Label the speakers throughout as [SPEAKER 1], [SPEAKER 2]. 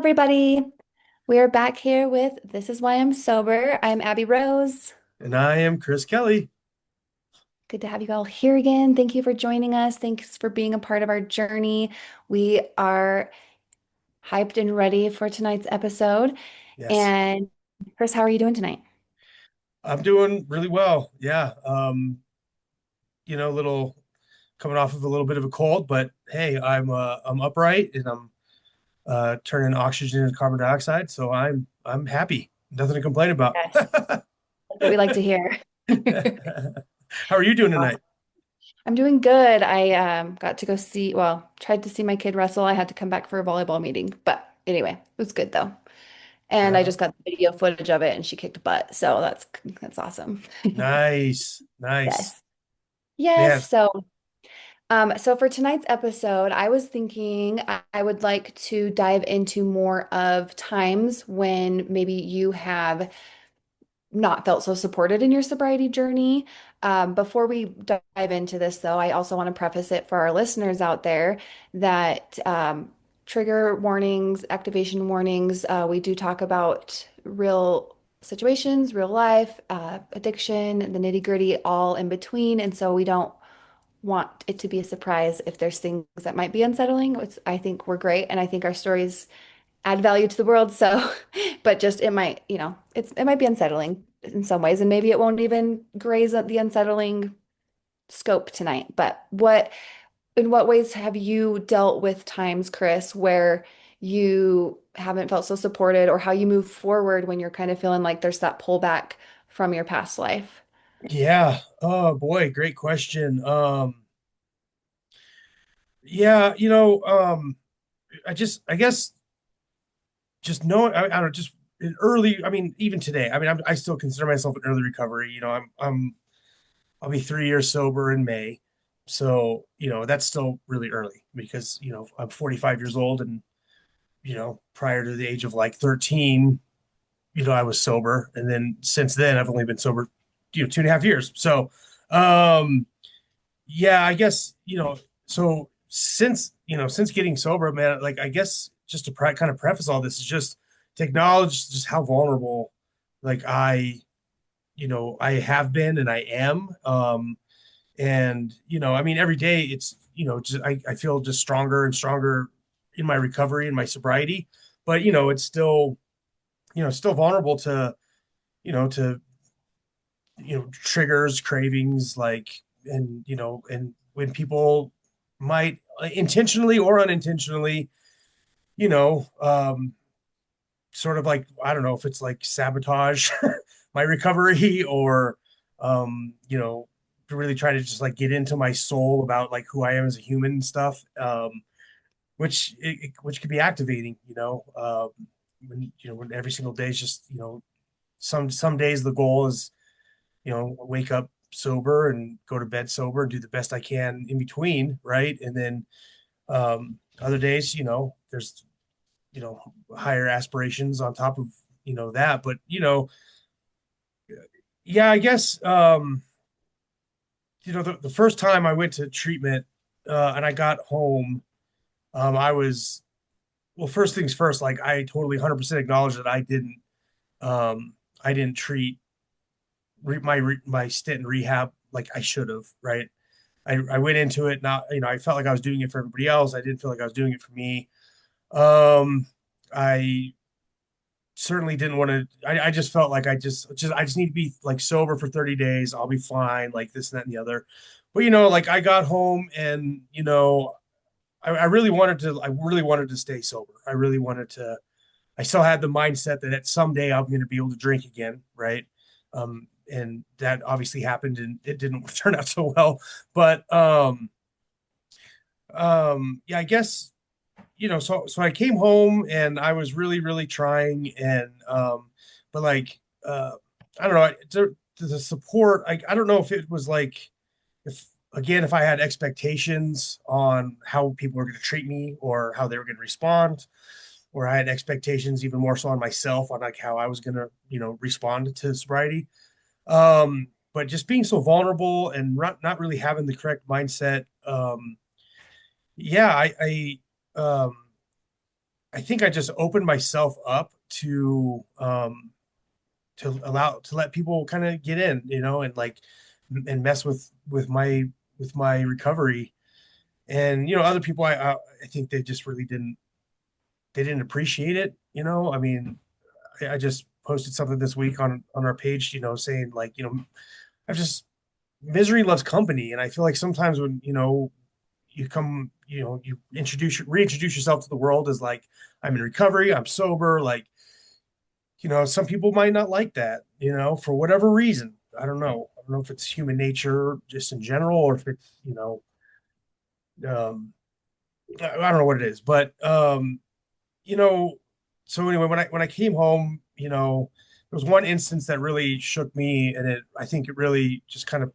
[SPEAKER 1] everybody. We are back here with This Is Why I'm Sober. I'm Abby Rose.
[SPEAKER 2] And I am Chris Kelly.
[SPEAKER 1] Good to have you all here again. Thank you for joining us. Thanks for being a part of our journey. We are hyped and ready for tonight's episode.
[SPEAKER 2] Yes,
[SPEAKER 1] And Chris, how are you doing tonight?
[SPEAKER 2] I'm doing really well. Yeah. Little coming off of a little bit of a cold, but hey, I'm upright and I'm turning oxygen into carbon dioxide, so I'm happy. Nothing to complain about.
[SPEAKER 1] Yes, that's what we like to hear.
[SPEAKER 2] How are you doing tonight?
[SPEAKER 1] Awesome. I'm doing good. I got to go see, well, tried to see my kid wrestle. I had to come back for a volleyball meeting, but anyway, it was good though. And I
[SPEAKER 2] Uh,
[SPEAKER 1] just got the video footage of it and she kicked butt. So that's awesome.
[SPEAKER 2] nice, nice.
[SPEAKER 1] Yes. Yes.
[SPEAKER 2] Man,
[SPEAKER 1] So for tonight's episode, I was thinking I would like to dive into more of times when maybe you have not felt so supported in your sobriety journey. Before we dive into this, though, I also want to preface it for our listeners out there that trigger warnings, activation warnings, we do talk about real situations, real life, addiction, the nitty-gritty, all in between. And so we don't want it to be a surprise if there's things that might be unsettling. I think we're great, and I think our stories add value to the world. So, but just it might, it might be unsettling in some ways, and maybe it won't even graze at the unsettling scope tonight. But in what ways have you dealt with times, Chris, where you haven't felt so supported, or how you move forward when you're kind of feeling like there's that pullback from your past life?
[SPEAKER 2] yeah. Oh boy, great question. Yeah, I guess just knowing I don't know, just in early, I mean even today, I mean I still consider myself an early recovery. I'll be 3 years sober in May, so that's still really early because I'm 45 years old, and prior to the age of like 13, I was sober, and then since then I've only been sober 2.5 years. So yeah, I guess so since getting sober, man, like I guess just to kind of preface all this is just to acknowledge just how vulnerable, like I have been and I am. And I mean, every day it's just I feel just stronger and stronger in my recovery and my sobriety, but it's still still vulnerable to to triggers, cravings, like, and when people might intentionally or unintentionally, you know, um, sort of like, I don't know if it's like sabotage my recovery, or, to really try to just like get into my soul about like who I am as a human and stuff, which can be activating, when every single day is just, some days the goal is wake up sober and go to bed sober and do the best I can in between, right? And then other days, there's higher aspirations on top of that. But yeah, I guess the first time I went to treatment, and I got home, I was, well, first things first, like I totally 100% acknowledge that I didn't treat my stint in rehab like I should have, right? I went into it not, I felt like I was doing it for everybody else. I didn't feel like I was doing it for me. Um, I certainly didn't want to. I just felt like I just need to be like sober for 30 days. I'll be fine, like this and that and the other. But like I got home, and I really wanted to stay sober. I really wanted to. I still had the mindset that at someday I'm going to be able to drink again, right? And that obviously happened, and it didn't turn out so well. But yeah, I guess so I came home and I was really really trying, and but like I don't know, the support, I don't know if it was like, if again, if I had expectations on how people were going to treat me or how they were going to respond, or I had expectations even more so on myself on like how I was going to respond to sobriety. But just being so vulnerable and not really having the correct mindset. Yeah, I I think I just opened myself up to let people kind of get in, and like and mess with my recovery. And other people, I think they just really didn't appreciate it. I mean, I just posted something this week on our page, saying like, I've just misery loves company, and I feel like sometimes when you come, you reintroduce yourself to the world as like, I'm in recovery, I'm sober, like, some people might not like that, for whatever reason. I don't know if it's human nature just in general, or if it's, um, I don't know what it is, but you know, so anyway, when I came home, there was one instance that really shook me, and I think it really just kind of,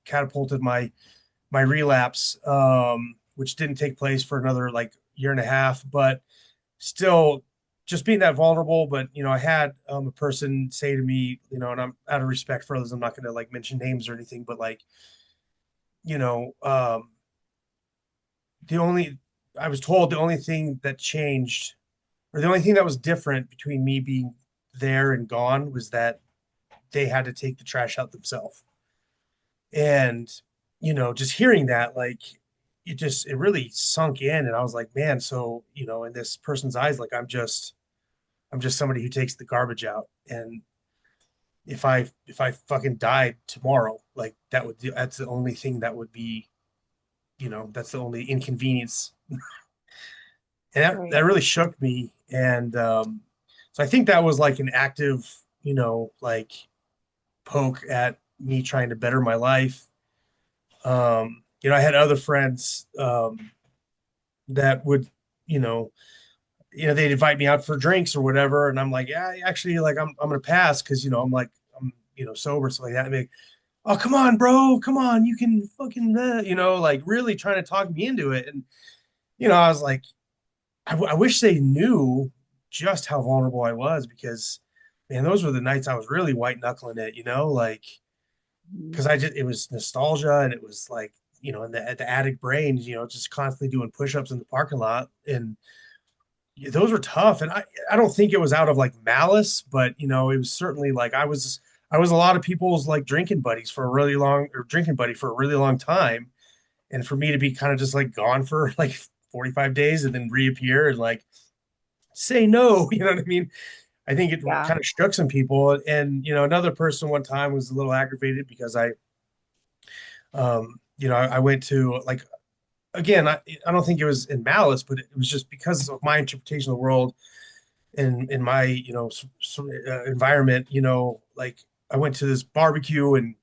[SPEAKER 2] catapulted my relapse, which didn't take place for another like year and a half, but still just being that vulnerable. But I had a person say to me, and I'm out of respect for others, I'm not going to like mention names or anything, but like, you know, um, the only I was told the only thing that changed, or the only thing that was different between me being there and gone, was that they had to take the trash out themselves. And just hearing that, like, it really sunk in, and I was like, man, so in this person's eyes, like, I'm just somebody who takes the garbage out. And if I fucking died tomorrow, like, that's the only thing that would be, that's the only inconvenience. And that
[SPEAKER 1] Right.
[SPEAKER 2] really shook me. And so I think that was like an active, like, poke at me trying to better my life. I had other friends that would, you know, they'd invite me out for drinks or whatever, and I'm like, yeah, actually, like, I'm gonna pass, because I'm like, I'm sober, so like that. And they, oh, come on, bro, come on, you can fucking, like, really trying to talk me into it. And I was like, I wish they knew just how vulnerable I was, because man, those were the nights I was really white knuckling it, like,
[SPEAKER 1] Mhm.
[SPEAKER 2] because it was nostalgia, and it was like, in the attic brain, just constantly doing push-ups in the parking lot. And those were tough. And I don't think it was out of like malice, but it was certainly like, I was a lot of people's like drinking buddy for a really long time. And for me to be kind of just like gone for like 45 days and then reappear and like say no, you know what I mean? I think it
[SPEAKER 1] Yeah.
[SPEAKER 2] kind of shook some people. And another person one time was a little aggravated because I went to like, again, I don't think it was in malice, but it was just because of my interpretation of the world in my environment. Like, I went to this barbecue, and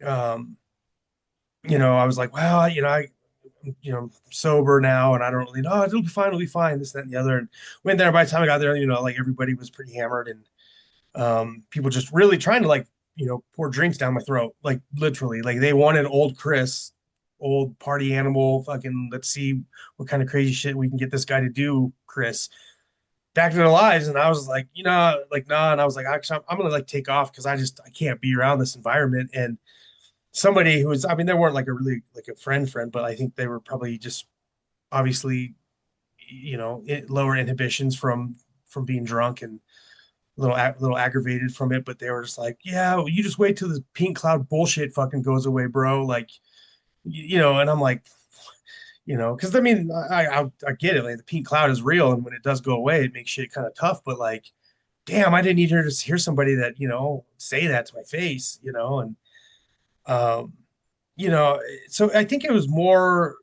[SPEAKER 2] um I was like, well, I sober now, and I don't really know, it'll be fine, this, that, and the other. And went there. By the time I got there, like, everybody was pretty hammered, and people just really trying to, like, pour drinks down my throat, like, literally, like, they wanted old Chris, old party animal, fucking, let's see what kind of crazy shit we can get this guy to do, Chris, back to their lives. And I was like, like, nah. And I was like, actually, I'm gonna like take off, because I can't be around this environment. And somebody who was, I mean, they weren't like a really like a friend, but I think they were probably just obviously, lower inhibitions from being drunk, and a little aggravated from it. But they were just like, yeah, well, you just wait till the pink cloud bullshit fucking goes away, bro. Like, and I'm like, because I mean, I get it. Like, the pink cloud is real, and when it does go away, it makes shit kind of tough. But like, damn, I didn't need her to hear somebody that say that to my face, and um, you know. So I think it was more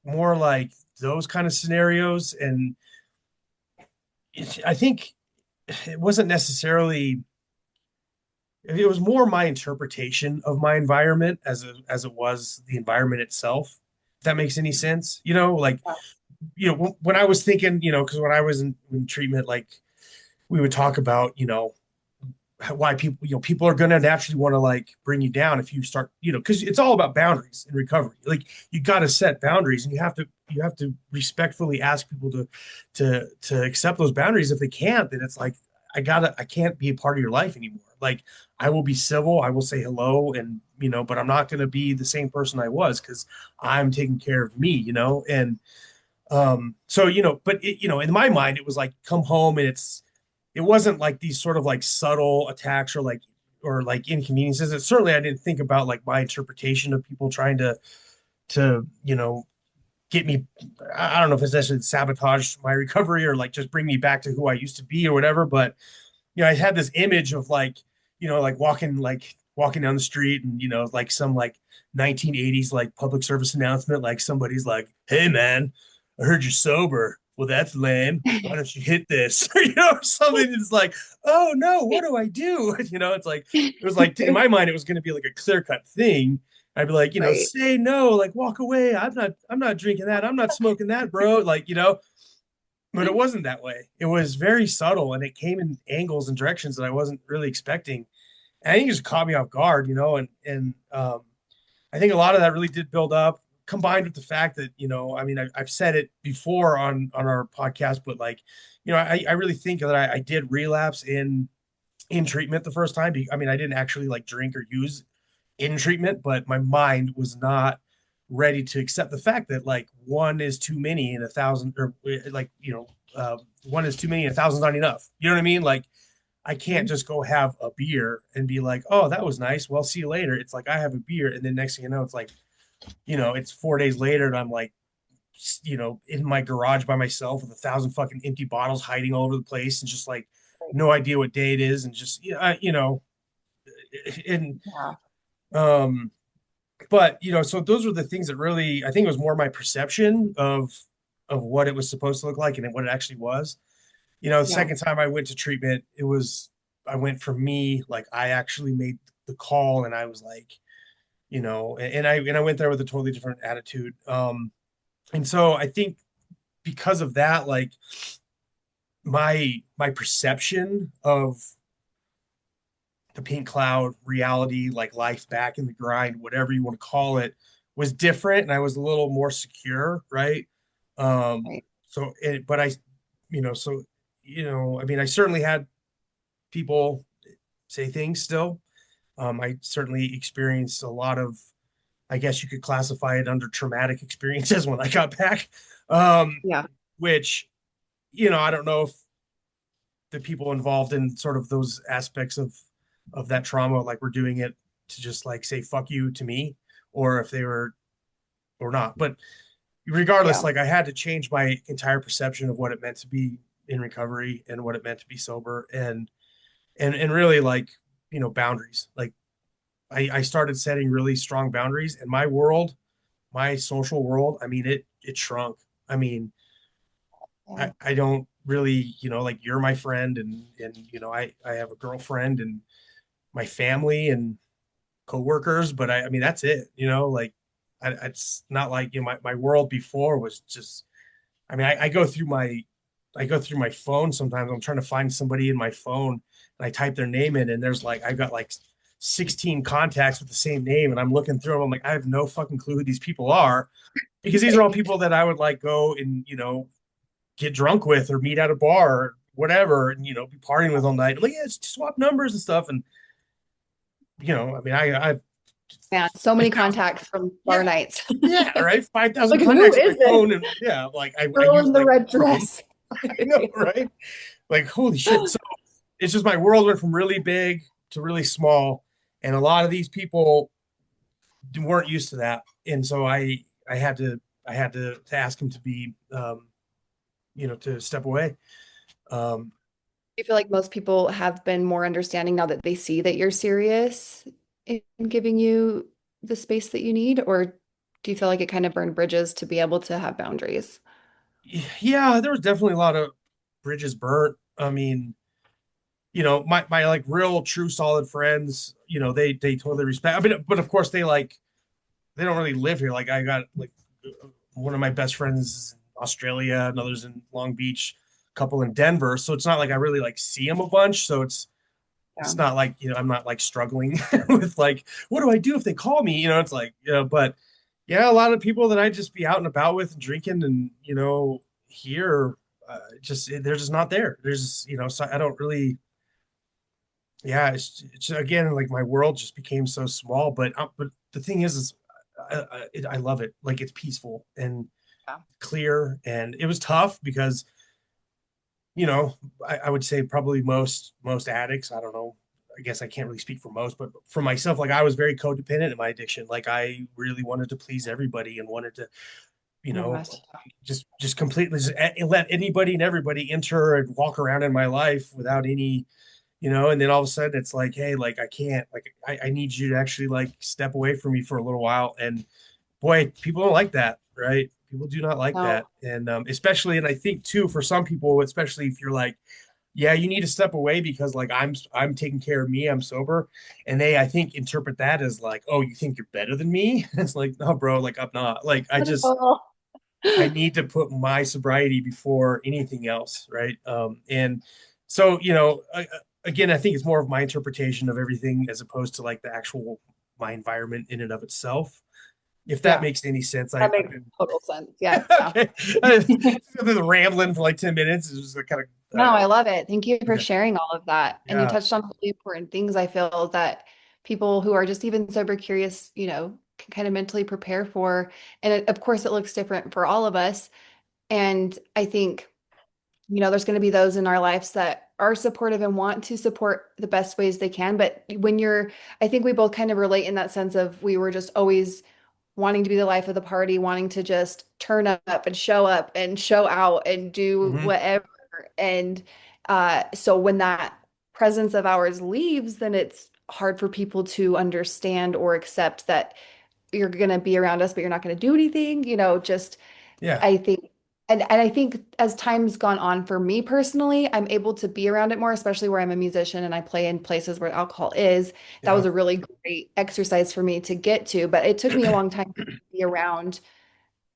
[SPEAKER 2] like those kind of scenarios. And I think it wasn't necessarily. It was more my interpretation of my environment as it was the environment itself. If that makes any sense, like, when I was thinking, because when I was in treatment, like, we would talk about, why people are going to naturally want to like bring you down if you start, because it's all about boundaries in recovery. Like, you got to set boundaries, and you have to respectfully ask people to accept those boundaries. If they can't, then it's like, I can't be a part of your life anymore. Like, I will be civil, I will say hello, and but I'm not going to be the same person I was, because I'm taking care of me. And So, but in my mind, it was like come home and it wasn't like these sort of like subtle attacks or like inconveniences. And certainly I didn't think about like my interpretation of people trying to, get me. I don't know if it's necessarily sabotage my recovery or like just bring me back to who I used to be or whatever. But, I had this image of like, like walking down the street and, like some like 1980s like public service announcement, like somebody's like, "Hey man, I heard you're sober. Well, that's lame. Why don't you hit this?" Or something. It's like, oh no, what do I do? It's like it was like in my mind, it was going to be like a clear cut thing. I'd be like,
[SPEAKER 1] Right.
[SPEAKER 2] say no, like walk away. I'm not drinking that. I'm not smoking that, bro. Like, but it wasn't that way. It was very subtle and it came in angles and directions that I wasn't really expecting. And I think it just caught me off guard, and I think a lot of that really did build up, combined with the fact that, I mean, I've said it before on our podcast, but like, I really think that I did relapse in treatment the first time. I mean, I didn't actually like drink or use in treatment, but my mind was not ready to accept the fact that like one is too many and a thousand, or like, one is too many and a thousand's not enough. You know what I mean? Like, I can't just go have a beer and be like, oh, that was nice. Well, see you later. It's like I have a beer, and then next thing you know, it's like, it's 4 days later, and I'm like, in my garage by myself with a thousand fucking empty bottles hiding all over the place, and just like no idea what day it is, and just and
[SPEAKER 1] Yeah.
[SPEAKER 2] um, but so those were the things that really, I think it was more my perception of what it was supposed to look like and what it actually was. The
[SPEAKER 1] Yeah.
[SPEAKER 2] second time I went to treatment, I went for me, like I actually made the call and I was like, and I went there with a totally different attitude. And so I think because of that, like my perception of the pink cloud reality, like life back in the grind, whatever you want to call it, was different and I was a little more secure, right?
[SPEAKER 1] Right.
[SPEAKER 2] But I mean, I certainly had people say things still. I certainly experienced a lot of, I guess you could classify it under traumatic experiences when I got back. Um,
[SPEAKER 1] Yeah.
[SPEAKER 2] which, I don't know if the people involved in sort of those aspects of that trauma, like were doing it to just like say fuck you to me, or if they were or not. But regardless,
[SPEAKER 1] Yeah.
[SPEAKER 2] like I had to change my entire perception of what it meant to be in recovery and what it meant to be sober and really like, boundaries. Like I started setting really strong boundaries and my world, my social world, I mean, it shrunk. I mean,
[SPEAKER 1] Yeah.
[SPEAKER 2] I don't really, like you're my friend and I have a girlfriend and my family and coworkers, but I mean that's it, like it's not like my world before was just, I mean, I go through my phone sometimes. I'm trying to find somebody in my phone and I type their name in and there's like I've got like 16 contacts with the same name and I'm looking through them. I'm like, I have no fucking clue who these people are because these are all
[SPEAKER 1] Right.
[SPEAKER 2] people that I would like go and, get drunk with or meet at a bar or whatever and, be partying with all night. I'm like, yeah, just swap numbers and stuff. And, I mean, I've
[SPEAKER 1] Man, so many
[SPEAKER 2] 5,000,
[SPEAKER 1] contacts from bar
[SPEAKER 2] yeah,
[SPEAKER 1] nights.
[SPEAKER 2] yeah, right. 5,000
[SPEAKER 1] Like, who
[SPEAKER 2] contacts on my
[SPEAKER 1] is this
[SPEAKER 2] phone. And yeah, like I
[SPEAKER 1] girl
[SPEAKER 2] use
[SPEAKER 1] in the
[SPEAKER 2] like
[SPEAKER 1] red
[SPEAKER 2] four of them.
[SPEAKER 1] dress?
[SPEAKER 2] I know, right? Like, holy shit. So it's just my world went from really big to really small. And a lot of these people weren't used to that. And so I had to ask him to be, to step away. Um,
[SPEAKER 1] I feel like most people have been more understanding now that they see that you're serious in giving you the space that you need, or do you feel like it kind of burned bridges to be able to have boundaries?
[SPEAKER 2] yeah, there was definitely a lot of bridges burnt. I mean, my like real true solid friends, they totally respect. I mean, but of course they don't really live here. Like I got like one of my best friends is in Australia, another's in Long Beach, a couple in Denver. So it's not like I really like see them a bunch. So it's
[SPEAKER 1] Yeah.
[SPEAKER 2] not like, I'm not like struggling with like, what do I do if they call me? It's like, but yeah, a lot of people that I just be out and about with and drinking and, here, just, they're just not there. There's, so I don't really, yeah, it's again, like my world just became so small, but the thing is I love it. Like it's peaceful. And
[SPEAKER 1] Yeah.
[SPEAKER 2] clear. And it was tough because, you know, I would say probably most addicts, I don't know, I guess I can't really speak for most, but for myself, like I was very codependent in my addiction. Like I really wanted to please everybody and wanted to, you
[SPEAKER 1] Oh my
[SPEAKER 2] know,
[SPEAKER 1] gosh.
[SPEAKER 2] just completely just let anybody and everybody enter and walk around in my life without any, and then all of a sudden it's like, hey, like I can't, like I need you to actually like step away from me for a little while. And boy, people don't like that, right? People do not like
[SPEAKER 1] No.
[SPEAKER 2] that. And especially, and I think too, for some people, especially if you're like, yeah, you need to step away because like I'm taking care of me, I'm sober. And they, I think, interpret that as like, oh, you think you're better than me? It's like, no, bro, like I'm not. Like
[SPEAKER 1] Oh.
[SPEAKER 2] I need to put my sobriety before anything else, right? And so, again, I think it's more of my interpretation of everything as opposed to like the actual my environment in and of itself. If that
[SPEAKER 1] Yeah,
[SPEAKER 2] makes any sense,
[SPEAKER 1] that
[SPEAKER 2] I've
[SPEAKER 1] makes
[SPEAKER 2] been
[SPEAKER 1] total sense. Yeah.
[SPEAKER 2] okay. I've been rambling for like 10 minutes. It's just kind of
[SPEAKER 1] No, I love it. Thank you for
[SPEAKER 2] okay.
[SPEAKER 1] sharing all of that. And you
[SPEAKER 2] Yeah.
[SPEAKER 1] touched on really important things. I feel that people who are just even sober curious, can kind of mentally prepare for. And of course, it looks different for all of us. And I think, there's going to be those in our lives that are supportive and want to support the best ways they can. But I think we both kind of relate in that sense of we were just always wanting to be the life of the party, wanting to just turn up and show out and do
[SPEAKER 2] Hmm.
[SPEAKER 1] whatever. And so when that presence of ours leaves, then it's hard for people to understand or accept that you're going to be around us, but you're not going to do anything. Just
[SPEAKER 2] Yeah.
[SPEAKER 1] I think, and I think as time's gone on for me personally, I'm able to be around it more, especially where I'm a musician and I play in places where alcohol is. That was
[SPEAKER 2] Yeah.
[SPEAKER 1] a really great exercise for me to get to, but it took me a long time to be around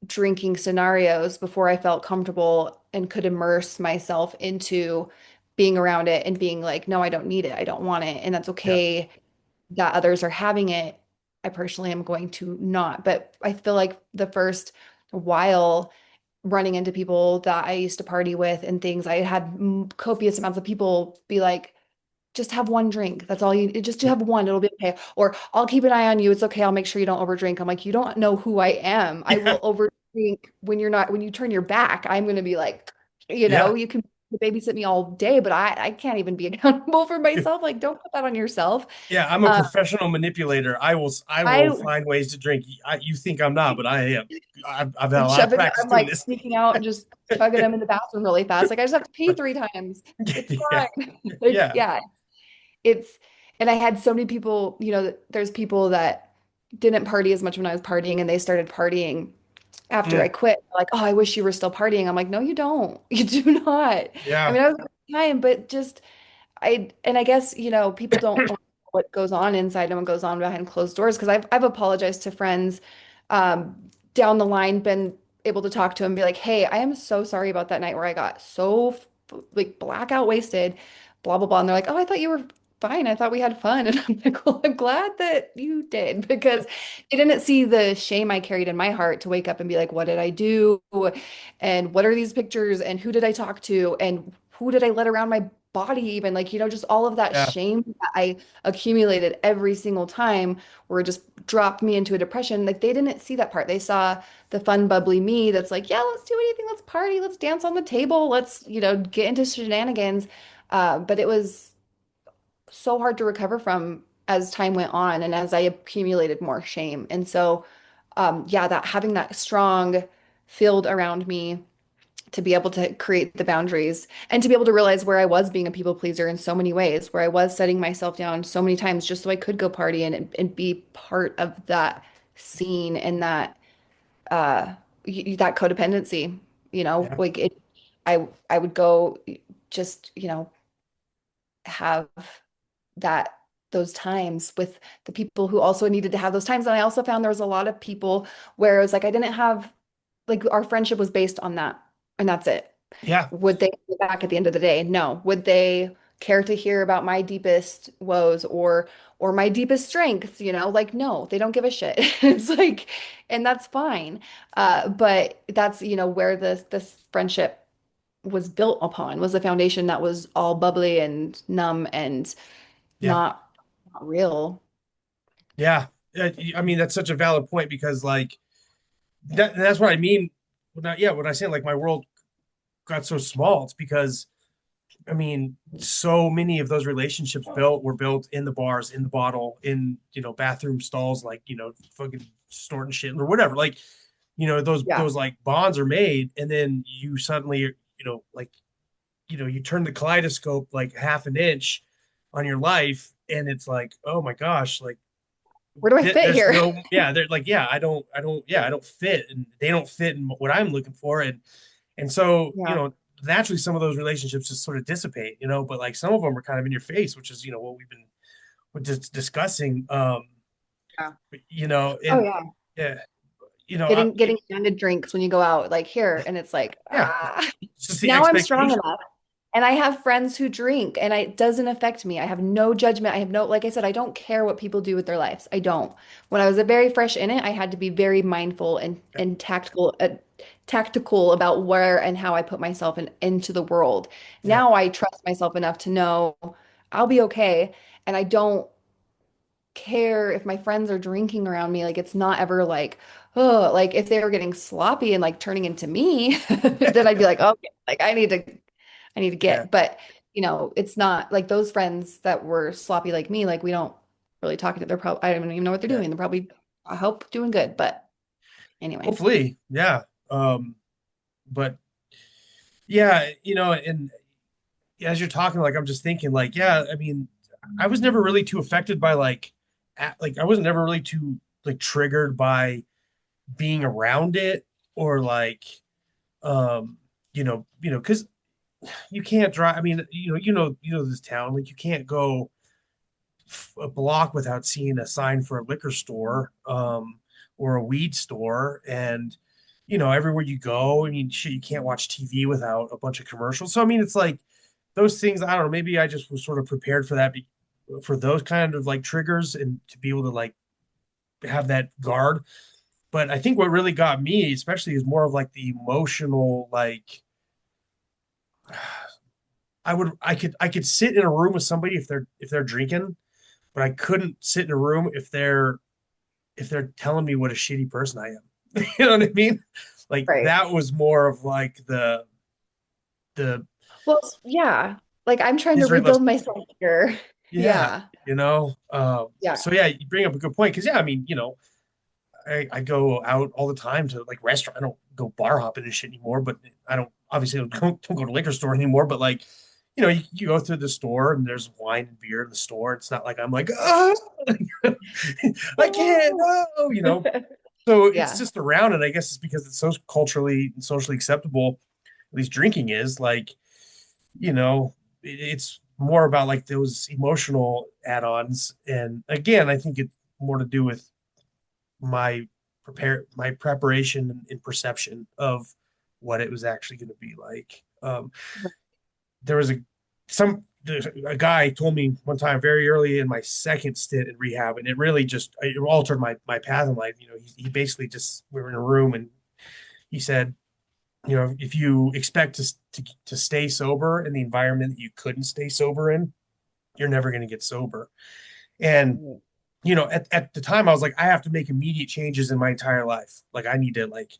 [SPEAKER 1] drinking scenarios before I felt comfortable and could immerse myself into being around it and being like, no, I don't need it. I don't want it. And that's
[SPEAKER 2] Yeah.
[SPEAKER 1] okay that others are having it. I personally am going to not. But I feel like the first while running into people that I used to party with and things, I had copious amounts of people be like, just have one drink. That's all you just have one. It'll be okay. Or I'll keep an eye on you. It's okay. I'll make sure you don't overdrink. I'm like, you don't know who I am. I
[SPEAKER 2] Yeah.
[SPEAKER 1] will overdrink when you turn your back. I'm going to be like,
[SPEAKER 2] Yeah.
[SPEAKER 1] you can babysit me all day, but I can't even be accountable for myself. Like, don't put that on yourself.
[SPEAKER 2] Yeah. I'm a
[SPEAKER 1] Uh,
[SPEAKER 2] professional manipulator. I will
[SPEAKER 1] I
[SPEAKER 2] find ways to drink. You think I'm not, but I am. I've had a lot of practice
[SPEAKER 1] I'm
[SPEAKER 2] doing
[SPEAKER 1] like
[SPEAKER 2] this.
[SPEAKER 1] sneaking out and just chugging them in the bathroom really fast. Like I just have to pee 3 times. It's
[SPEAKER 2] Yeah.
[SPEAKER 1] fine. Like,
[SPEAKER 2] Yeah.
[SPEAKER 1] yeah, it's, and I had so many people, there's people that didn't party as much when I was partying and they started partying after I
[SPEAKER 2] Mm.
[SPEAKER 1] quit. Like, oh, I wish you were still partying. I'm like, no, you don't. You do not. I
[SPEAKER 2] Yeah.
[SPEAKER 1] mean, I was a good time, but just and I guess, people don't know what goes on inside and what goes on behind closed doors because I've apologized to friends down the line, been able to talk to them and be like, hey, I am so sorry about that night where I got so like blackout wasted, blah blah blah. And they're like, oh, I thought you were fine. I thought we had fun. And I'm like, well, I'm glad that you did because they didn't see the shame I carried in my heart to wake up and be like, what did I do? And what are these pictures? And who did I talk to? And who did I let around my body even like just all of that
[SPEAKER 2] Yeah.
[SPEAKER 1] shame that I accumulated every single time where it just dropped me into a depression. Like they didn't see that part. They saw the fun bubbly me that's like, yeah, let's do anything, let's party, let's dance on the table, let's get into shenanigans. But it was so hard to recover from as time went on and as I accumulated more shame. And so yeah, that having that strong field around me to be able to create the boundaries and to be able to realize where I was being a people pleaser in so many ways, where I was setting myself down so many times just so I could go party and be part of that scene and uh that codependency,
[SPEAKER 2] Yeah.
[SPEAKER 1] like I would go just, have that those times with the people who also needed to have those times. And I also found there was a lot of people where it was like I didn't have like our friendship was based on that and that's it.
[SPEAKER 2] Yeah.
[SPEAKER 1] Would they go back at the end of the day? No. Would they care to hear about my deepest woes or my deepest strengths, Like no, they don't give a shit. It's like and that's fine. But that's, where this friendship was built upon was a foundation that was all bubbly and numb and
[SPEAKER 2] Yeah.
[SPEAKER 1] not real.
[SPEAKER 2] Yeah. I mean, that's such a valid point because like that's what I mean when I say like my world got so small, it's because I mean, so many of those relationships were built in the bars, in the bottle, in bathroom stalls, like fucking snorting shit or whatever. Like,
[SPEAKER 1] Yeah.
[SPEAKER 2] those like bonds are made, and then you suddenly, like, you turn the kaleidoscope like half an inch on your life, and it's like, oh my gosh, like
[SPEAKER 1] Where do I fit
[SPEAKER 2] there's
[SPEAKER 1] here?
[SPEAKER 2] no, yeah, they're like, yeah, I don't fit, and they don't fit in what I'm looking for, and so,
[SPEAKER 1] Yeah.
[SPEAKER 2] naturally some of those relationships just sort of dissipate, but like some of them are kind of in your face, which is, what we've been just discussing.
[SPEAKER 1] Yeah. Oh
[SPEAKER 2] And
[SPEAKER 1] yeah.
[SPEAKER 2] yeah, I,
[SPEAKER 1] Getting handed drinks when you go out, like here, and it's like,
[SPEAKER 2] yeah,
[SPEAKER 1] ah.
[SPEAKER 2] it's just the
[SPEAKER 1] Now I'm strong
[SPEAKER 2] expectation.
[SPEAKER 1] enough. And I have friends who drink, and it doesn't affect me. I have no judgment. I have no, like I said, I don't care what people do with their lives. I don't. When I was a very fresh in it, I had to be very mindful
[SPEAKER 2] Yeah,
[SPEAKER 1] and tactical about where and how I put myself into the world.
[SPEAKER 2] yeah,
[SPEAKER 1] Now I trust myself enough to know I'll be okay, and I don't care if my friends are drinking around me. Like it's not ever like, oh, like if they were getting sloppy and like turning into me, then I'd be like, okay, like I need to
[SPEAKER 2] yeah,
[SPEAKER 1] get. But it's not like those friends that were sloppy like me, like we don't really talk to they're probably I don't even know what they're
[SPEAKER 2] yeah.
[SPEAKER 1] doing. They're probably I hope doing good. But anyway.
[SPEAKER 2] Hopefully, yeah. But yeah, and as you're talking, like I'm just thinking, like, yeah, I mean, I was never really too affected by like, like I was never really too like triggered by being around it, or like, um, because you can't drive. I mean, this town, like you can't go a block without seeing a sign for a liquor store, or a weed store, and everywhere you go, I mean, shit, you can't watch TV without a bunch of commercials. So I mean, it's like those things. I don't know. Maybe I just was sort of prepared for that, for those kind of like triggers, and to be able to like have that guard. But I think what really got me, especially, is more of like the emotional, like I could sit in a room with somebody if they're drinking, but I couldn't sit in a room if they're telling me what a shitty person I am. You know what I mean? Like
[SPEAKER 1] Right.
[SPEAKER 2] that was more of like the
[SPEAKER 1] Well, yeah. Like I'm trying to
[SPEAKER 2] these are those
[SPEAKER 1] rebuild myself here.
[SPEAKER 2] yeah,
[SPEAKER 1] Yeah. Yeah.
[SPEAKER 2] so yeah, you bring up a good point, because yeah, I mean, I go out all the time to like restaurant. I don't go bar hopping and shit anymore, but I don't obviously don't go to liquor store anymore. But like, you go through the store and there's wine and beer in the store. It's not like I'm like, oh, I can't,
[SPEAKER 1] Oh.
[SPEAKER 2] no. So it's
[SPEAKER 1] Yeah.
[SPEAKER 2] just around, and I guess it's because it's so culturally and socially acceptable. At least drinking is like, it's more about like those emotional add-ons. And again, I think it's more to do with my preparation and perception of what it was actually going to be like. There was a guy told me one time very early in my second stint in rehab, and it altered my path in life. He basically just, we were in a room, and he said, if you expect to stay sober in the environment that you couldn't stay sober in, you're never going to get sober. And at the time I was like, I have to make immediate changes in my entire life. Like I need to, like,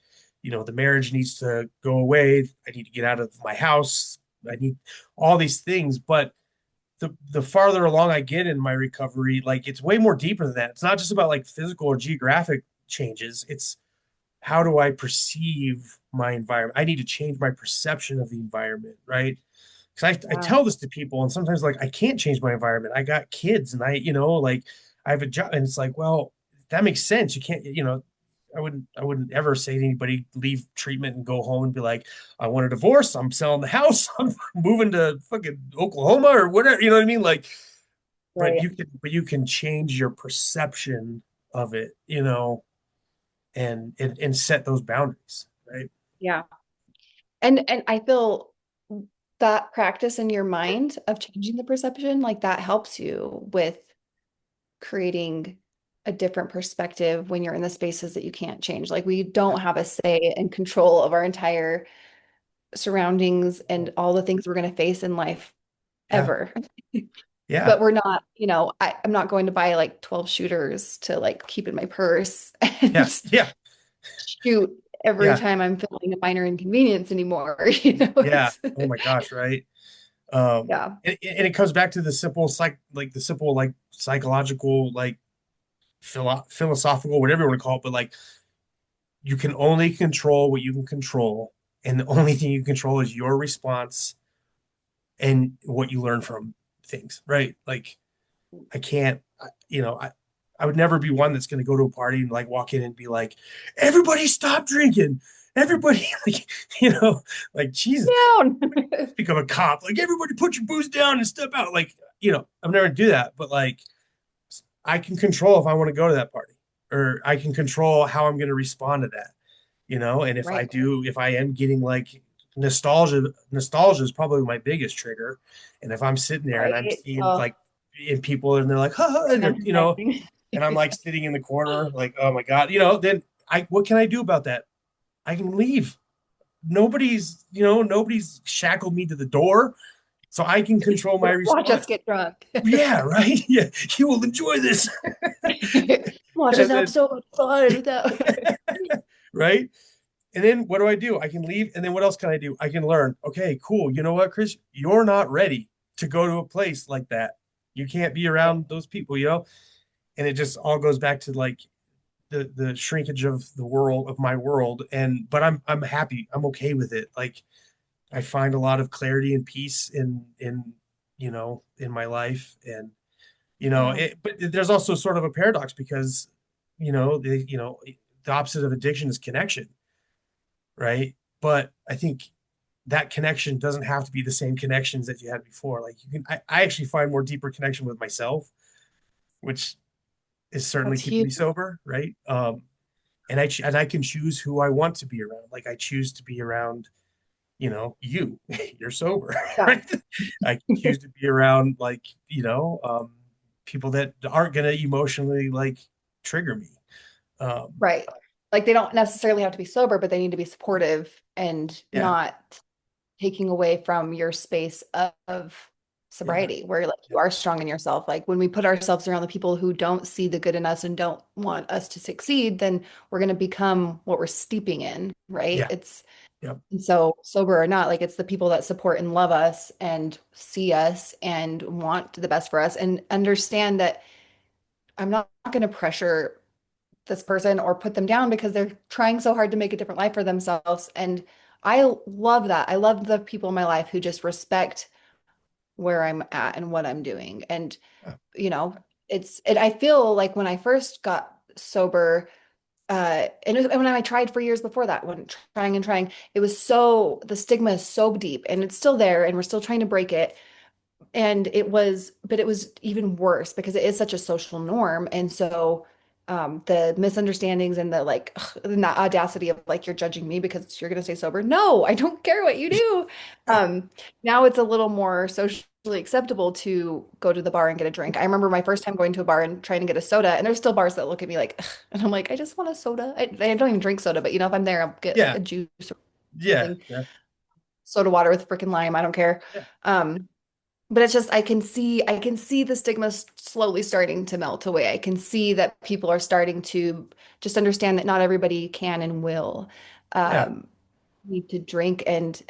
[SPEAKER 2] the marriage needs to go away. I need to get out of my house. I need all these things. But the farther along I get in my recovery, like it's way more deeper than that. It's not just about like physical or geographic changes. It's how do I perceive my environment? I need to change my perception of the environment, right? Because I
[SPEAKER 1] Yeah.
[SPEAKER 2] tell this to people, and sometimes like I can't change my environment. I got kids, and like I have a job, and it's like, well, that makes sense. You can't, I wouldn't ever say to anybody, leave treatment and go home and be like, I want a divorce. I'm selling the house. I'm moving to fucking Oklahoma or whatever. You know what I mean? Like,
[SPEAKER 1] Right.
[SPEAKER 2] but you can change your perception of it, and set those boundaries, right?
[SPEAKER 1] Yeah. And I feel that practice in your mind of changing the perception, like that helps you with creating a different perspective when you're in the spaces that you can't change. Like we
[SPEAKER 2] Yeah,
[SPEAKER 1] don't have a say and control of our entire surroundings and all the things we're going to face in life
[SPEAKER 2] yeah,
[SPEAKER 1] ever.
[SPEAKER 2] yeah,
[SPEAKER 1] But we're not, I'm not going to buy like 12 shooters to like keep in my purse
[SPEAKER 2] yeah,
[SPEAKER 1] and
[SPEAKER 2] yeah,
[SPEAKER 1] shoot every
[SPEAKER 2] Yeah.
[SPEAKER 1] time I'm feeling a minor inconvenience anymore.
[SPEAKER 2] Yeah.
[SPEAKER 1] It's
[SPEAKER 2] Oh my gosh, right.
[SPEAKER 1] yeah,
[SPEAKER 2] And it comes back to the simple the simple like psychological like philosophical whatever you want to call it, but like you can only control what you can control, and the only thing you control is your response and what you learn from things, right? Like I can't, I would never be one that's going to go to a party and like walk in and be like, everybody stop drinking. Everybody, like, like, Jesus,
[SPEAKER 1] down.
[SPEAKER 2] become a cop. Like, everybody put your booze down and step out. Like, I'm never do that. But like, I can control if I want to go to that party, or I can control how I'm going to respond to that, and if I
[SPEAKER 1] Right,
[SPEAKER 2] do, if I am getting like nostalgia is probably my biggest trigger. And if I'm sitting there and I'm
[SPEAKER 1] right.
[SPEAKER 2] seeing
[SPEAKER 1] Oh,
[SPEAKER 2] like in people and they're like, ha, ha, and they're,
[SPEAKER 1] recognizing.
[SPEAKER 2] and I'm like sitting in the corner, like, oh my God, then what can I do about that? I can leave. Nobody's shackled me to the door, so I can control my
[SPEAKER 1] Watch us
[SPEAKER 2] response.
[SPEAKER 1] get drunk.
[SPEAKER 2] Yeah, right. Yeah, you will enjoy this.
[SPEAKER 1] Watch us
[SPEAKER 2] And
[SPEAKER 1] have
[SPEAKER 2] then,
[SPEAKER 1] so much fun without.
[SPEAKER 2] right. And then what do? I can leave. And then what else can I do? I can learn. Okay, cool. You know what, Chris? You're not ready to go to a place like that. You can't be
[SPEAKER 1] Right.
[SPEAKER 2] around those people. And it just all goes back to like the shrinkage of the world of my world. But I'm happy. I'm okay with it. Like I find a lot of clarity and peace in my life. And
[SPEAKER 1] Yeah,
[SPEAKER 2] but there's also sort of a paradox because the opposite of addiction is connection, right? But I think that connection doesn't have to be the same connections that you had before. Like I actually find more deeper connection with myself, which is certainly
[SPEAKER 1] that's
[SPEAKER 2] keeping
[SPEAKER 1] huge.
[SPEAKER 2] me sober, right? And I can choose who I want to be around. Like I choose to be around, you, you're sober,
[SPEAKER 1] Yeah.
[SPEAKER 2] right? I can choose to be around like, people that aren't gonna emotionally like trigger me. Um,
[SPEAKER 1] Right. Like they don't necessarily have to be sober, but they need to be supportive and
[SPEAKER 2] yeah,
[SPEAKER 1] not taking away from your space of
[SPEAKER 2] yeah,
[SPEAKER 1] sobriety, where like
[SPEAKER 2] yeah,
[SPEAKER 1] you are strong in yourself. Like when we put ourselves around the people who don't see the good in us and don't want us to succeed, then we're going to become what we're steeping in, right?
[SPEAKER 2] yeah,
[SPEAKER 1] It's
[SPEAKER 2] yeah,
[SPEAKER 1] and so sober or not, like it's the people that support and love us and see us and want the best for us and understand that I'm not going to pressure this person or put them down because they're trying so hard to make a different life for themselves. And I love that. I love the people in my life who just respect where I'm at and what I'm doing. And,
[SPEAKER 2] yeah,
[SPEAKER 1] you know, I feel like when I first got sober, and when I tried for years before that, when trying and trying, the stigma is so deep and it's still there and we're still trying to break it. But it was even worse because it is such a social norm. And so the misunderstandings and the like, and the audacity of like, you're judging me because you're going to stay sober. No, I don't care what you do.
[SPEAKER 2] yeah,
[SPEAKER 1] Now it's a little more socially acceptable to go to the bar and get a drink. I remember my first time going to a bar and trying to get a soda, and there's still bars that look at me like, "Ugh," and I'm like, I just want a soda. I don't even drink soda, but if I'm there, I'll get like
[SPEAKER 2] yeah,
[SPEAKER 1] a juice or
[SPEAKER 2] yeah,
[SPEAKER 1] something,
[SPEAKER 2] yeah,
[SPEAKER 1] soda water with freaking lime. I don't care.
[SPEAKER 2] yeah,
[SPEAKER 1] Um, but it's just I can see the stigma slowly starting to melt away. I can see that people are starting to just understand that not everybody can and will
[SPEAKER 2] yeah,
[SPEAKER 1] um, need to drink and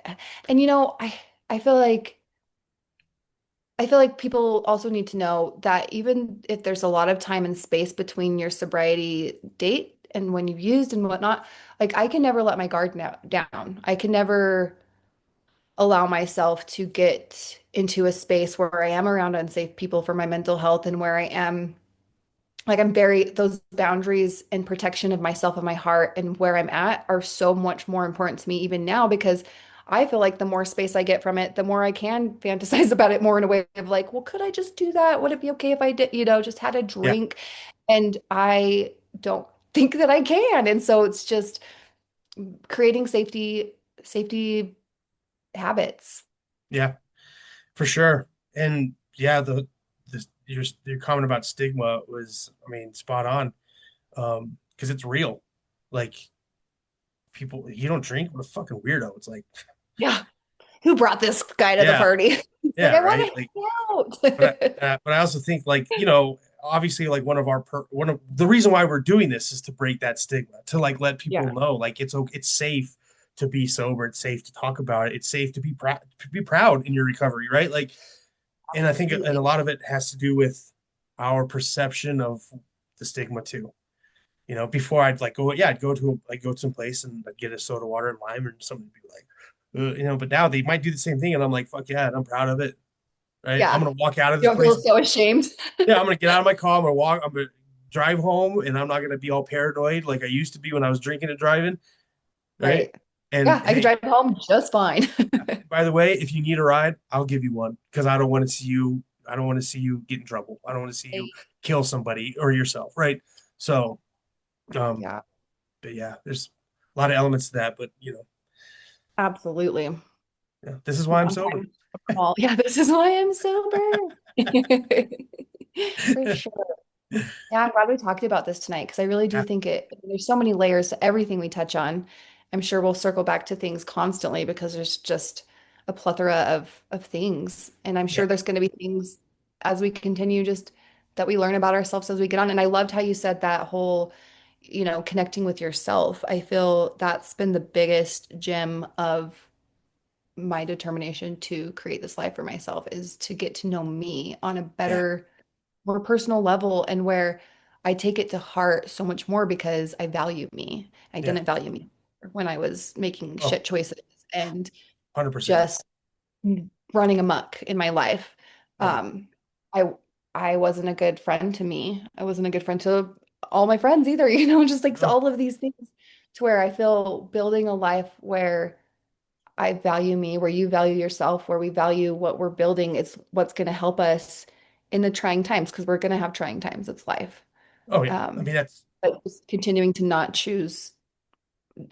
[SPEAKER 1] I feel like people also need to know that even if there's a lot of time and space between your sobriety date and when you've used and whatnot, like I can never let my guard down. I can never allow myself to get into a space where I am around unsafe people for my mental health and where I am like those boundaries and protection of myself and my heart and where I'm at are so much more important to me even now because I feel like the more space I get from it, the more I can fantasize about it more in a way of like, well, could I just do that? Would it be okay if I did, just had a
[SPEAKER 2] yeah,
[SPEAKER 1] drink? And I don't think that I can. And so it's just creating safety habits.
[SPEAKER 2] yeah, for sure. And yeah, your comment about stigma was, I mean, spot on. Because it's real. Like people, you don't drink, what a fucking weirdo. It's like,
[SPEAKER 1] Yeah. Who brought this guy to the
[SPEAKER 2] yeah,
[SPEAKER 1] party? It's like,
[SPEAKER 2] yeah,
[SPEAKER 1] I want
[SPEAKER 2] right.
[SPEAKER 1] to
[SPEAKER 2] Like,
[SPEAKER 1] hang out.
[SPEAKER 2] but I also think like, obviously like one of the reason why we're doing this is to break that stigma, to like let people
[SPEAKER 1] Yeah.
[SPEAKER 2] know like it's safe to be sober, it's safe to talk about it, it's safe to be proud in your recovery, right? Like, and I think and a
[SPEAKER 1] Absolutely.
[SPEAKER 2] lot of it has to do with our perception of the stigma too. You know, before I'd like go, yeah, I'd go to like go to some place and I'd get a soda water and lime, and somebody would be like, you know, but now they might do the same thing, and I'm like, fuck yeah, and I'm proud of it, right? I'm
[SPEAKER 1] Yeah.
[SPEAKER 2] gonna walk out of
[SPEAKER 1] You
[SPEAKER 2] this
[SPEAKER 1] don't feel
[SPEAKER 2] place.
[SPEAKER 1] so ashamed.
[SPEAKER 2] Yeah, I'm gonna get out of my car. I'm gonna walk. I'm gonna drive home, and I'm not gonna be all paranoid like I used to be when I was drinking and driving, right?
[SPEAKER 1] Right.
[SPEAKER 2] And
[SPEAKER 1] Yeah, I could
[SPEAKER 2] hey,
[SPEAKER 1] drive home just fine.
[SPEAKER 2] by the way, if you need a ride, I'll give you one because I don't want to see you. I don't want to see you get in trouble. I don't want to see you kill somebody or yourself, right? So, um,
[SPEAKER 1] Yeah,
[SPEAKER 2] but yeah, there's a lot of elements to that. But you know,
[SPEAKER 1] absolutely.
[SPEAKER 2] yeah, this is why I'm
[SPEAKER 1] One
[SPEAKER 2] sober.
[SPEAKER 1] time a call. Yeah, this is why I'm sober. For sure. Yeah, I'm glad we talked about this tonight because I really do
[SPEAKER 2] Yeah,
[SPEAKER 1] think there's so many layers to everything we touch on. I'm sure we'll circle back to things constantly because there's just a plethora of things. And I'm
[SPEAKER 2] yeah,
[SPEAKER 1] sure there's going to be things as we continue just that we learn about ourselves as we get on. And I loved how you said that whole, connecting with yourself. I feel that's been the biggest gem of my determination to create this life for myself is to get to know me on a
[SPEAKER 2] yeah,
[SPEAKER 1] better, more personal level and where I take it to heart so much more because I value me. I
[SPEAKER 2] yeah.
[SPEAKER 1] didn't value me when I was making
[SPEAKER 2] Oh,
[SPEAKER 1] shit choices and
[SPEAKER 2] 100%.
[SPEAKER 1] just running amok in my life.
[SPEAKER 2] Right.
[SPEAKER 1] Um, I I wasn't a good friend to me. I wasn't a good friend to all my friends either, just like
[SPEAKER 2] No.
[SPEAKER 1] all of these things to where I feel building a life where I value me, where you value yourself, where we value what we're building. It's what's going to help us in the trying times because we're going to have trying times. It's life.
[SPEAKER 2] Oh yeah. I
[SPEAKER 1] Um,
[SPEAKER 2] mean that's
[SPEAKER 1] but just continuing to not choose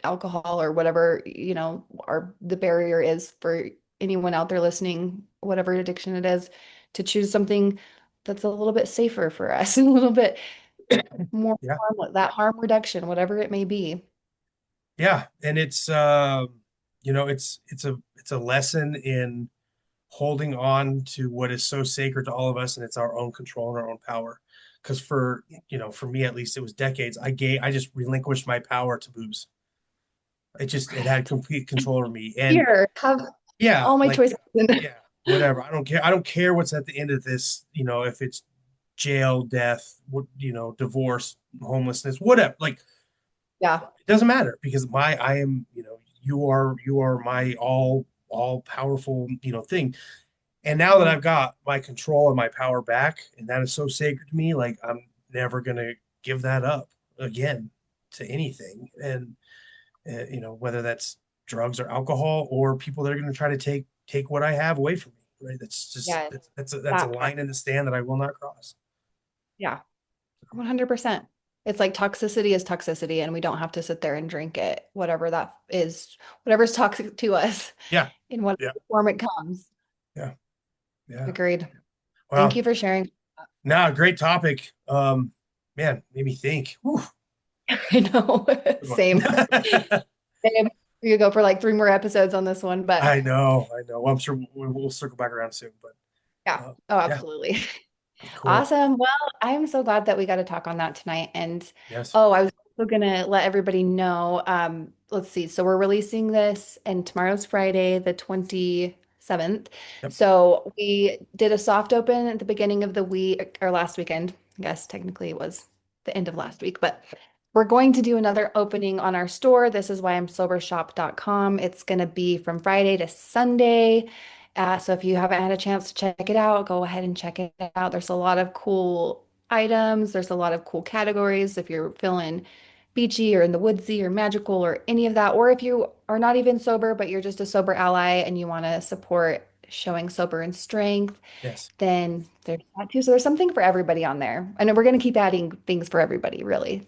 [SPEAKER 1] alcohol or whatever, the barrier is for anyone out there listening, whatever addiction it is, to choose something that's a little bit safer for us, a little bit more
[SPEAKER 2] yeah.
[SPEAKER 1] that harm reduction, whatever it may be.
[SPEAKER 2] Yeah, and it's you know, it's a lesson in holding on to what is so sacred to all of us, and it's our own control and our own power. Because for, you know, for me at least, it was decades. I just relinquished my power to booze. It had
[SPEAKER 1] Right.
[SPEAKER 2] complete control over me. And
[SPEAKER 1] Here, have
[SPEAKER 2] yeah,
[SPEAKER 1] all my
[SPEAKER 2] like
[SPEAKER 1] choices.
[SPEAKER 2] yeah, whatever. I don't care. I don't care what's at the end of this, you know, if it's jail, death, what, you know, divorce, homelessness, whatever. Like
[SPEAKER 1] Yeah.
[SPEAKER 2] it doesn't matter because I am, you know, you are my all powerful, you know, thing. And now that
[SPEAKER 1] Mhm.
[SPEAKER 2] I've got my control and my power back, and that is so sacred to me, like I'm never gonna give that up again to anything. And you know, whether that's drugs or alcohol or people that are gonna try to take what I have away from me, right? That's just
[SPEAKER 1] Yeah.
[SPEAKER 2] that's a
[SPEAKER 1] That part.
[SPEAKER 2] line in the stand that I will not cross.
[SPEAKER 1] Yeah. 100%. It's like toxicity is toxicity, and we don't have to sit there and drink it, whatever that is, whatever's toxic to us
[SPEAKER 2] Yeah,
[SPEAKER 1] in whatever
[SPEAKER 2] yeah,
[SPEAKER 1] form it comes.
[SPEAKER 2] yeah, yeah.
[SPEAKER 1] Agreed. Thank
[SPEAKER 2] Wow.
[SPEAKER 1] you for sharing.
[SPEAKER 2] Now, great topic. Man, made me think. Whew.
[SPEAKER 1] I know.
[SPEAKER 2] Good
[SPEAKER 1] Same.
[SPEAKER 2] one.
[SPEAKER 1] Same. We could go for like 3 more episodes on this one, but
[SPEAKER 2] I know. Well, I'm sure we'll circle back around soon, but
[SPEAKER 1] yeah. Oh,
[SPEAKER 2] yeah,
[SPEAKER 1] absolutely.
[SPEAKER 2] cool.
[SPEAKER 1] Awesome. Well, I'm so glad that we got to talk on that tonight. And
[SPEAKER 2] Yes.
[SPEAKER 1] oh, I was also gonna let everybody know. Let's see. So we're releasing this, and tomorrow's Friday, the 27th.
[SPEAKER 2] Yep.
[SPEAKER 1] So we did a soft open at the beginning of the week or last weekend. I guess technically it was the end of last week, but we're going to do another opening on our store. This is why I'm sobershop.com. It's going to be from Friday to Sunday. So if you haven't had a chance to check it out, go ahead and check it out. There's a lot of cool items. There's a lot of cool categories. If you're feeling beachy or in the woodsy or magical or any of that, or if you are not even sober, but you're just a sober ally and you want to support showing sober and strength,
[SPEAKER 2] Yes.
[SPEAKER 1] then there's that too. So there's something for everybody on there. And we're going to keep adding things for everybody, really.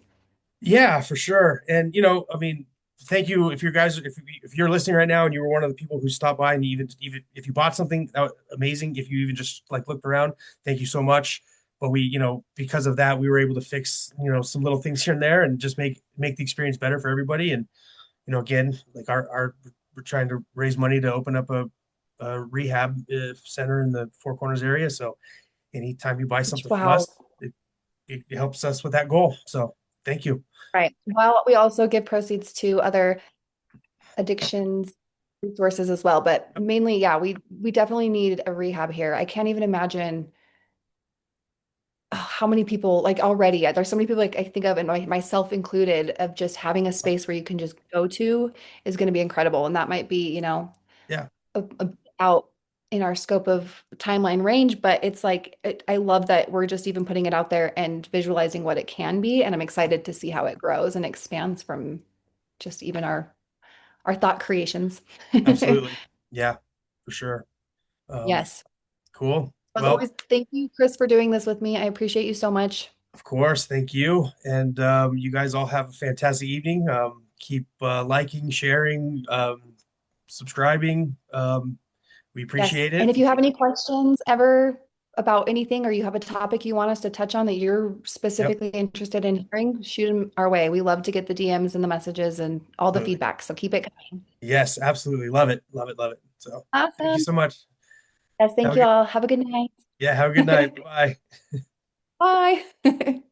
[SPEAKER 2] Yeah, for sure. And you know, I mean, thank you if you guys if you're listening right now and you were one of the people who stopped by and even if you bought something that was amazing, if you even just like looked around, thank you so much. But we, you know, because of that, we were able to fix, you know, some little things here and there and just make the experience better for everybody. And you know, again, like our we're trying to raise money to open up a rehab center in the Four Corners area. So anytime you buy something from
[SPEAKER 1] Wow.
[SPEAKER 2] us, it helps us with that goal. So thank you.
[SPEAKER 1] Right. Well, we also give proceeds to other addictions resources as well, but mainly, yeah, we definitely need a rehab here. I can't even imagine how many people like already there's so many people like I think of and myself included of just having a space where you can just go to is going to be incredible. And that might be,
[SPEAKER 2] Yeah,
[SPEAKER 1] a out in our scope of timeline range, but it's like I love that we're just even putting it out there and visualizing what it can be. And I'm excited to see how it grows and expands from just even our thought creations.
[SPEAKER 2] absolutely. Yeah, for sure. Um,
[SPEAKER 1] Yes.
[SPEAKER 2] cool.
[SPEAKER 1] As
[SPEAKER 2] Well,
[SPEAKER 1] always, thank you, Chris, for doing this with me. I appreciate you so much.
[SPEAKER 2] of course, thank you. And you guys all have a fantastic evening. Keep liking, sharing, subscribing. We
[SPEAKER 1] Yes.
[SPEAKER 2] appreciate
[SPEAKER 1] And
[SPEAKER 2] it.
[SPEAKER 1] if you have any questions ever about anything or you have a topic you want us to touch on that you're
[SPEAKER 2] Yep,
[SPEAKER 1] specifically interested in hearing, shoot them our way. We love to get the DMs and the messages and all the
[SPEAKER 2] absolutely.
[SPEAKER 1] feedback. So keep it coming.
[SPEAKER 2] Yes, absolutely. Love it. Love it. Love it. So thank you
[SPEAKER 1] Awesome.
[SPEAKER 2] so much.
[SPEAKER 1] Yes,
[SPEAKER 2] Have
[SPEAKER 1] thank
[SPEAKER 2] a
[SPEAKER 1] you
[SPEAKER 2] good,
[SPEAKER 1] all. Have a good night.
[SPEAKER 2] yeah, have a good night. Bye.
[SPEAKER 1] Bye.